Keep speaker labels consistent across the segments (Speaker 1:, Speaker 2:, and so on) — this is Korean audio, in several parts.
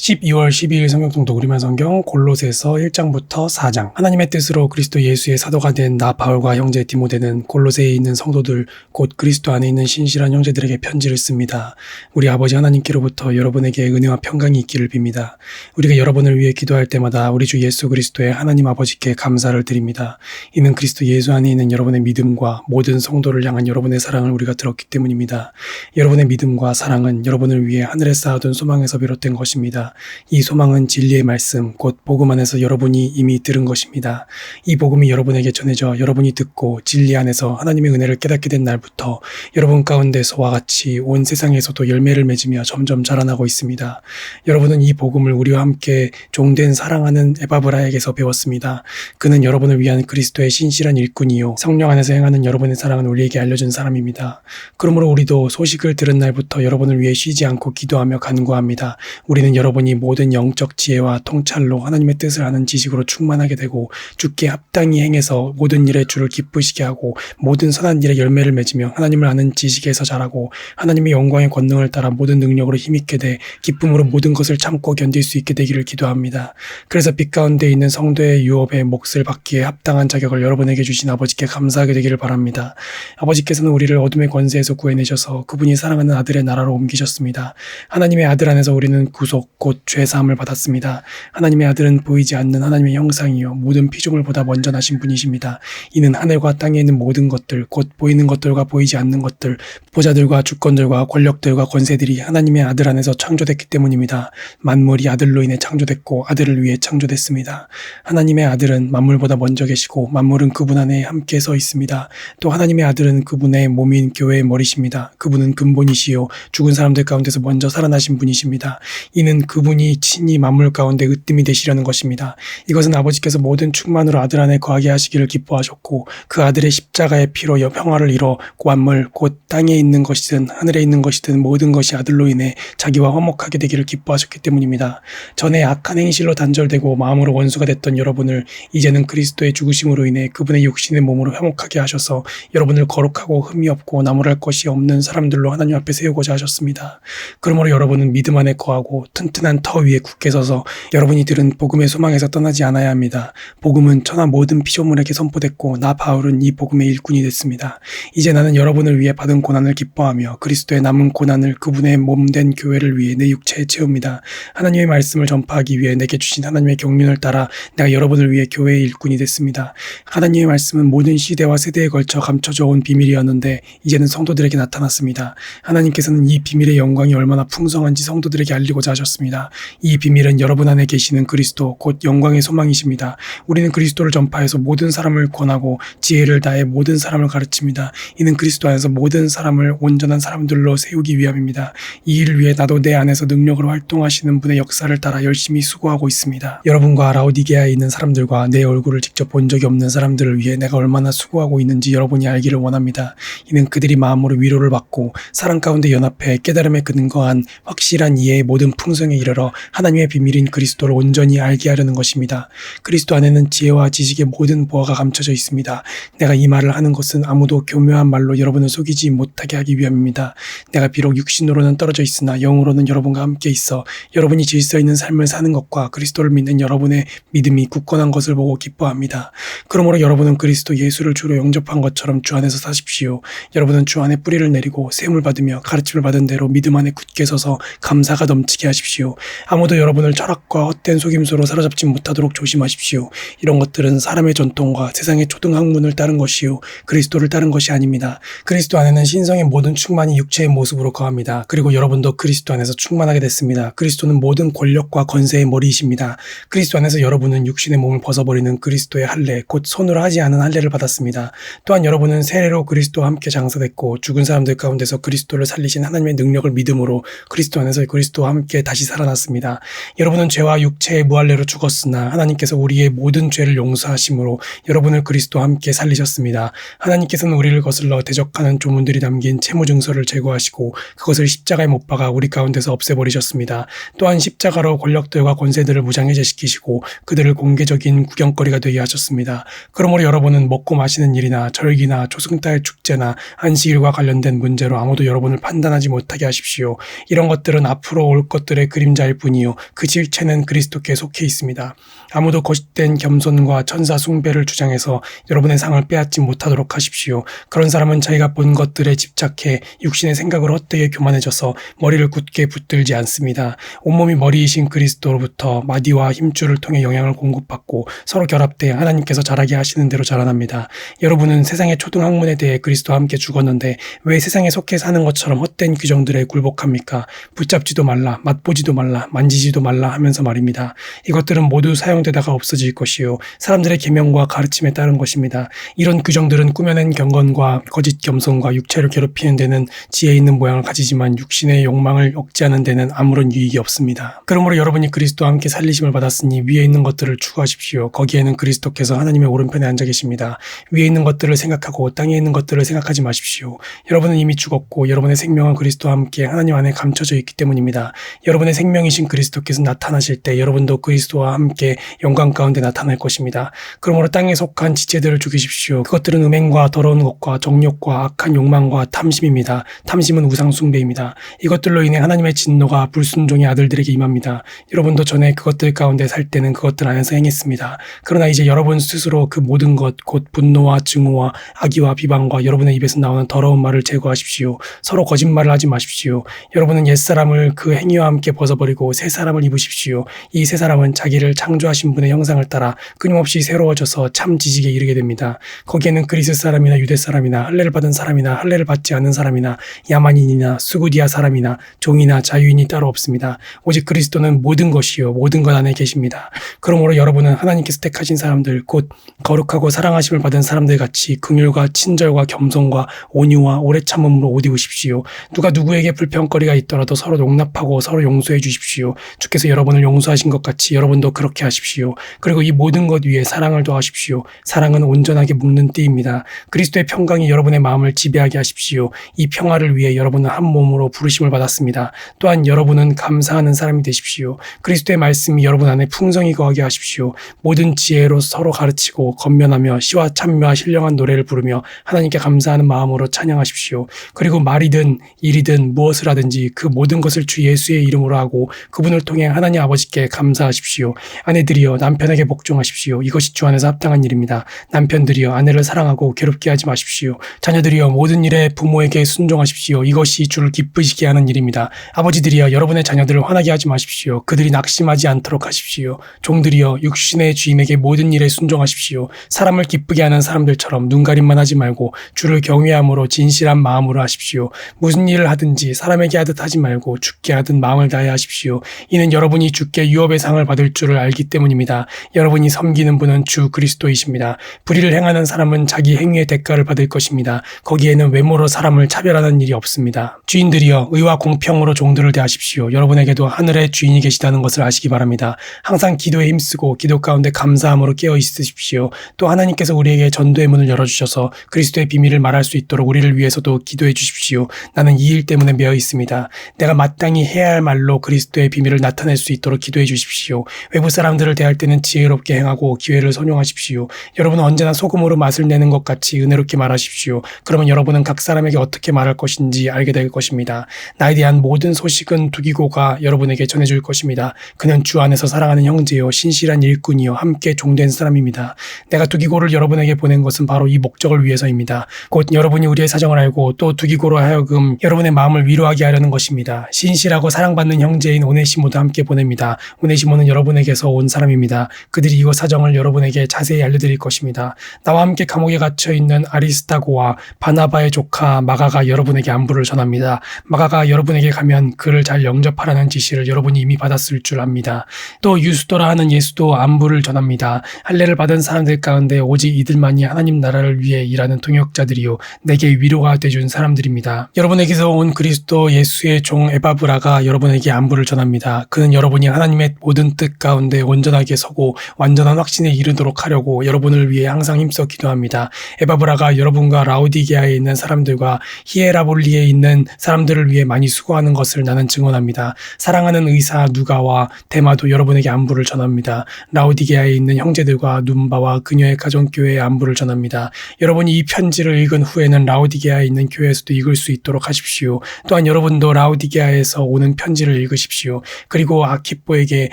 Speaker 1: 12월 12일 성경통독 우리말 성경 골로새서 1장부터 4장. 하나님의 뜻으로 그리스도 예수의 사도가 된 나 바울과 형제 디모데는 골로새에 있는 성도들 곧 그리스도 안에 있는 신실한 형제들에게 편지를 씁니다. 우리 아버지 하나님께로부터 여러분에게 은혜와 평강이 있기를 빕니다. 우리가 여러분을 위해 기도할 때마다 우리 주 예수 그리스도의 하나님 아버지께 감사를 드립니다. 이는 그리스도 예수 안에 있는 여러분의 믿음과 모든 성도를 향한 여러분의 사랑을 우리가 들었기 때문입니다. 여러분의 믿음과 사랑은 여러분을 위해 하늘에 쌓아둔 소망에서 비롯된 것입니다. 이 소망은 진리의 말씀, 곧 복음 안에서 여러분이 이미 들은 것입니다. 이 복음이 여러분에게 전해져 여러분이 듣고 진리 안에서 하나님의 은혜를 깨닫게 된 날부터 여러분 가운데서와 같이 온 세상에서도 열매를 맺으며 점점 자라나고 있습니다. 여러분은 이 복음을 우리와 함께 종된 사랑하는 에바브라에게서 배웠습니다. 그는 여러분을 위한 그리스도의 신실한 일꾼이요 성령 안에서 행하는 여러분의 사랑은 우리에게 알려준 사람입니다. 그러므로 우리도 소식을 들은 날부터 여러분을 위해 쉬지 않고 기도하며 간구합니다. 우리는 여러분이 모든 영적 지혜와 통찰로 하나님의 뜻을 아는 지식으로 충만하게 되고 주께 합당히 행해서 모든 일에 주를 기쁘시게 하고 모든 선한 일에 열매를 맺으며 하나님을 아는 지식에서 자라고 하나님의 영광의 권능을 따라 모든 능력으로 힘있게 돼 기쁨으로 모든 것을 참고 견딜 수 있게 되기를 기도합니다. 그래서 빛 가운데 있는 성도의 유업의 몫을 받기에 합당한 자격을 여러분에게 주신 아버지께 감사하게 되기를 바랍니다. 아버지께서는 우리를 어둠의 권세에서 구해내셔서 그분이 사랑하는 아들의 나라로 옮기셨습니다. 하나님의 아들 안에서 우리는 구속 곧 죄사함을 받았습니다. 하나님의 아들은 보이지 않는 하나님의 형상이요 모든 피조물보다 먼저 나신 분이십니다. 이는 하늘과 땅에 있는 모든 것들 곧 보이는 것들과 보이지 않는 것들 보좌들과 주권들과 권력들과 권세들이 하나님의 아들 안에서 창조됐기 때문입니다. 만물이 아들로 인해 창조됐고 아들을 위해 창조됐습니다. 하나님의 아들은 만물보다 먼저 계시고 만물은 그분 안에 함께 서 있습니다. 또 하나님의 아들은 그분의 몸인 교회의 머리십니다. 그분은 근본이시요 죽은 사람들 가운데서 먼저 살아나신 분이십니다. 이는 그분이 친히 만물 가운데 으뜸이 되시려는 것입니다. 이것은 아버지께서 모든 충만으로 아들 안에 거하게 하시기를 기뻐하셨고 그 아들의 십자가의 피로 평화를 이뤄 만물 곧 땅에 있는 것이든 하늘에 있는 것이든 모든 것이 아들로 인해 자기와 화목하게 되기를 기뻐하셨기 때문입니다. 전에 악한 행실로 단절되고 마음으로 원수가 됐던 여러분을 이제는 그리스도의 죽으심으로 인해 그분의 육신의 몸으로 화목하게 하셔서 여러분을 거룩하고 흠이 없고 나무랄 것이 없는 사람들로 하나님 앞에 세우고자 하셨습니다. 그러므로 여러분은 믿음 안에 거하고 튼튼한 터 위에 굳게 서서 여러분이 들은 복음의 소망에서 떠나지 않아야 합니다. 복음은 천하 모든 피조물에게 선포됐고 나 바울은 이 복음의 일꾼이 됐습니다. 이제 나는 여러분을 위해 받은 고난을 기뻐하며 그리스도의 남은 고난을 그분의 몸된 교회를 위해 내 육체에 채웁니다. 하나님의 말씀을 전파하기 위해 내게 주신 하나님의 경륜을 따라 내가 여러분을 위해 교회의 일꾼이 됐습니다. 하나님의 말씀은 모든 시대와 세대에 걸쳐 감춰져 온 비밀이었는데 이제는 성도들에게 나타났습니다. 하나님께서는 이 비밀의 영광이 얼마나 풍성한지 성도들에게 알리고자 하셨습니다. 이 비밀은 여러분 안에 계시는 그리스도 곧 영광의 소망이십니다. 우리는 그리스도를 전파해서 모든 사람을 권하고 지혜를 다해 모든 사람을 가르칩니다. 이는 그리스도 안에서 모든 사람을 온전한 사람들로 세우기 위함입니다. 이 일을 위해 나도 내 안에서 능력으로 활동하시는 분의 역사를 따라 열심히 수고하고 있습니다. 여러분과 라오디게아에 있는 사람들과 내 얼굴을 직접 본 적이 없는 사람들을 위해 내가 얼마나 수고하고 있는지 여러분이 알기를 원합니다. 이는 그들이 마음으로 위로를 받고 사랑 가운데 연합해 깨달음에 근거한 확실한 이해의 모든 풍성에 이르러 하나님의 비밀인 그리스도를 온전히 알게 하려는 것입니다. 그리스도 안에는 지혜와 지식의 모든 보화가 감춰져 있습니다. 내가 이 말을 하는 것은 아무도 교묘한 말로 여러분을 속이지 못하게 하기 위함입니다. 내가 비록 육신으로는 떨어져 있으나 영으로는 여러분과 함께 있어 여러분이 질서 있는 삶을 사는 것과 그리스도를 믿는 여러분의 믿음이 굳건한 것을 보고 기뻐합니다. 그러므로 여러분은 그리스도 예수를 주로 영접한 것처럼 주 안에서 사십시오. 여러분은 주 안에 뿌리를 내리고 세움을 받으며 가르침을 받은 대로 믿음 안에 굳게 서서 감사가 넘치게 하십시오. 아무도 여러분을 철학과 헛된 속임수로 사로잡지 못하도록 조심하십시오. 이런 것들은 사람의 전통과 세상의 초등학문을 따른 것이요 그리스도를 따른 것이 아닙니다. 그리스도 안에는 신성의 모든 충만이 육체의 모습으로 거합니다. 그리고 여러분도 그리스도 안에서 충만하게 됐습니다. 그리스도는 모든 권력과 권세의 머리이십니다. 그리스도 안에서 여러분은 육신의 몸을 벗어버리는 그리스도의 할례 곧 손으로 하지 않은 할례를 받았습니다. 또한 여러분은 세례로 그리스도와 함께 장사됐고 죽은 사람들 가운데서 그리스도를 살리신 하나님의 능력을 믿음으로 그리스도 안에서 그리스도와 함께 다시 살아났습니다. 여러분은 죄와 육체의 무할례로 죽었으나 하나님께서 우리의 모든 죄를 용서하심으로 여러분을 그리스도와 함께 살리셨습니다. 하나님께서는 우리를 거슬러 대적하는 조문들이 담긴 채무증서를 제거하시고 그것을 십자가에 못 박아 우리 가운데서 없애버리셨습니다. 또한 십자가로 권력들과 권세들을 무장해제시키시고 그들을 공개적인 구경거리가 되게 하셨습니다. 그러므로 여러분은 먹고 마시는 일이나 절기나 조승달 축제나 안식일과 관련된 문제로 아무도 여러분을 판단하지 못하게 하십시오. 이런 것들은 앞으로 올 것들의 그림자 보이는 자일 뿐이요 그 실체는 그리스도께 속해 있습니다. 아무도 거짓된 겸손과 천사 숭배를 주장해서 여러분의 상을 빼앗지 못하도록 하십시오. 그런 사람은 자기가 본 것들에 집착해 육신의 생각을 헛되게 교만해져서 머리를 굳게 붙들지 않습니다. 온몸이 머리이신 그리스도로부터 마디와 힘줄을 통해 영향을 공급받고 서로 결합돼 하나님께서 자라게 하시는 대로 자라납니다. 여러분은 세상의 초등학문에 대해 그리스도와 함께 죽었는데 왜 세상에 속해 사는 것처럼 헛된 규정들에 굴복합니까? 붙잡지도 말라, 맛보지도 말라, 만지지도 말라 하면서 말입니다. 이것들은 모두 사용되다가 없어질 것이요 사람들의 계명과 가르침에 따른 것입니다. 이런 규정들은 꾸며낸 경건과 거짓 겸손과 육체를 괴롭히는 데는 지혜 있는 모양을 가지지만 육신의 욕망을 억제하는 데는 아무런 유익이 없습니다. 그러므로 여러분이 그리스도와 함께 살리심을 받았으니 위에 있는 것들을 추구하십시오. 거기에는 그리스도께서 하나님의 오른편에 앉아 계십니다. 위에 있는 것들을 생각하고 땅에 있는 것들을 생각하지 마십시오. 여러분은 이미 죽었고 여러분의 생명은 그리스도와 함께 하나님 안에 감춰져 있기 때문입니다. 여러분의 생명이신 그리스도께서 나타나실 때 여러분도 그리스도와 함께 영광 가운데 나타날 것입니다. 그러므로 땅에 속한 지체들을 죽이십시오. 그것들은 음행과 더러운 것과 정욕과 악한 욕망과 탐심입니다. 탐심은 우상 숭배입니다. 이것들로 인해 하나님의 진노가 불순종의 아들들에게 임합니다. 여러분도 전에 그것들 가운데 살 때는 그것들 안에서 행했습니다. 그러나 이제 여러분 스스로 그 모든 것 곧 분노와 증오와 악의와 비방과 여러분의 입에서 나오는 더러운 말을 제거하십시오. 서로 거짓말을 하지 마십시오. 여러분은 옛사람을 그 행위와 함께 벗어버리고 새 사람을 입으십시오. 이 새 사람은 자기를 창조하신 분의 형상을 따라 끊임없이 새로워져서 참 지식에 이르게 됩니다. 거기에는 그리스 사람이나 유대 사람이나 할례를 받은 사람이나 할례를 받지 않은 사람이나 야만인이나 수구디아 사람이나 종이나 자유인이 따로 없습니다. 오직 그리스도는 모든 것이요 모든 것 안에 계십니다. 그러므로 여러분은 하나님께서 택하신 사람들 곧 거룩하고 사랑하심을 받은 사람들 같이 긍휼과 친절과 겸손과 온유와 오래 참음으로 옷 입으십시오. 누가 누구에게 불평거리가 있더라도 서로 용납하고 서로 용서해 주십시오. 주께서 여러분을 용서하신 것 같이 여러분도 그렇게 하십시오. 그리고 이 모든 것 위에 사랑을 더하십시오. 사랑은 온전하게 묶는 띠입니다. 그리스도의 평강이 여러분의 마음을 지배하게 하십시오. 이 평화를 위해 여러분은 한 몸으로 부르심을 받았습니다. 또한 여러분은 감사하는 사람이 되십시오. 그리스도의 말씀이 여러분 안에 풍성히 거하게 하십시오. 모든 지혜로 서로 가르치고 건면하며 시와 찬미와 신령한 노래를 부르며 하나님께 감사하는 마음으로 찬양하십시오. 그리고 말이든 일이든 무엇을 하든지 그 모든 것을 주 예수의 이름으로 하고 그분을 통해 하나님 아버지께 감사하십시오. 아내들이여 남편에게 복종하십시오. 이것이 주 안에서 합당한 일입니다. 남편들이여 아내를 사랑하고 괴롭게 하지 마십시오. 자녀들이여 모든 일에 부모에게 순종하십시오. 이것이 주를 기쁘시게 하는 일입니다. 아버지들이여 여러분의 자녀들을 화나게 하지 마십시오. 그들이 낙심하지 않도록 하십시오. 종들이여 육신의 주인에게 모든 일에 순종하십시오. 사람을 기쁘게 하는 사람들처럼 눈가림만 하지 말고 주를 경외함으로 진실한 마음으로 하십시오. 무슨 일을 하든지 사람에게 하듯 하지 말고 주께 하듯 마음을 다해 하십시오. 이는 여러분이 주께 유업의 상을 받을 줄을 알기 때문입니다. 여러분이 섬기는 분은 주 그리스도이십니다. 불의를 행하는 사람은 자기 행위의 대가를 받을 것입니다. 거기에는 외모로 사람을 차별하는 일이 없습니다. 주인들이여 의와 공평으로 종들을 대하십시오. 여러분에게도 하늘의 주인이 계시다는 것을 아시기 바랍니다. 항상 기도에 힘쓰고 기도 가운데 감사함으로 깨어 있으십시오. 또 하나님께서 우리에게 전도의 문을 열어주셔서 그리스도의 비밀을 말할 수 있도록 우리를 위해서도 기도해 주십시오. 나는 이 일 때문에 매어 있습니다. 내가 마땅히 해야 할 말로 그리스도의 비밀을 나타낼 수 있도록 기도해 주십시오. 외부 사람들을 대할 때는 지혜롭게 행하고 기회를 선용하십시오. 여러분은 언제나 소금으로 맛을 내는 것 같이 은혜롭게 말하십시오. 그러면 여러분은 각 사람에게 어떻게 말할 것인지 알게 될 것입니다. 나에 대한 모든 소식은 두기고가 여러분에게 전해줄 것입니다. 그는 주 안에서 사랑하는 형제요 신실한 일꾼이요 함께 종된 사람입니다. 내가 두기고를 여러분에게 보낸 것은 바로 이 목적을 위해서입니다. 곧 여러분이 우리의 사정을 알고 또 두기고로 하여금 여러분의 마음을 위로하게 하려는 것입니다. 신실하고 사랑받는 형제인 오네시모도 함께 보냅니다. 오네시모는 여러분에게서 온 사람입니다. 그들이 이곳 사정을 여러분에게 자세히 알려드릴 것입니다. 나와 함께 감옥에 갇혀있는 아리스타고와 바나바의 조카 마가가 여러분에게 안부를 전합니다. 마가가 여러분에게 가면 그를 잘 영접하라는 지시를 여러분이 이미 받았을 줄 압니다. 또 유스도라 하는 예수도 안부를 전합니다. 할례를 받은 사람들 가운데 오직 이들만이 하나님 나라를 위해 일하는 동역자들이요 내게 위로가 되준 사람들입니다. 여러분에게서 온 그리스도 예수의 종 에바브라가 여러분에게 안부를 전합니다. 그는 여러분이 하나님의 모든 뜻 가운데 온전하게 서고 완전한 확신에 이르도록 하려고 여러분을 위해 항상 힘써 기도합니다. 에바브라가 여러분과 라오디게아에 있는 사람들과 히에라볼리에 있는 사람들을 위해 많이 수고하는 것을 나는 증언합니다. 사랑하는 의사 누가와 데마도 여러분에게 안부를 전합니다. 라오디게아에 있는 형제들과 눈바와 그녀의 가정교회에 안부를 전합니다. 여러분이 이 편지를 읽은 후에는 라오디게아에 있는 교회에서도 읽을 수 있도록 하십시오. 또한 여러분도 라오디게아에서 오는 편지를 읽으십시오. 받으십시오. 그리고 아키뽀에게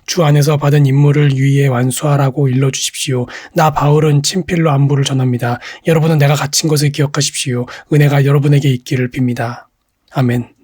Speaker 1: 주 안에서 받은 임무를 유의에 완수하라고 일러주십시오. 나 바울은 친필로 안부를 전합니다. 여러분은 내가 갇힌 것을 기억하십시오. 은혜가 여러분에게 있기를 빕니다. 아멘.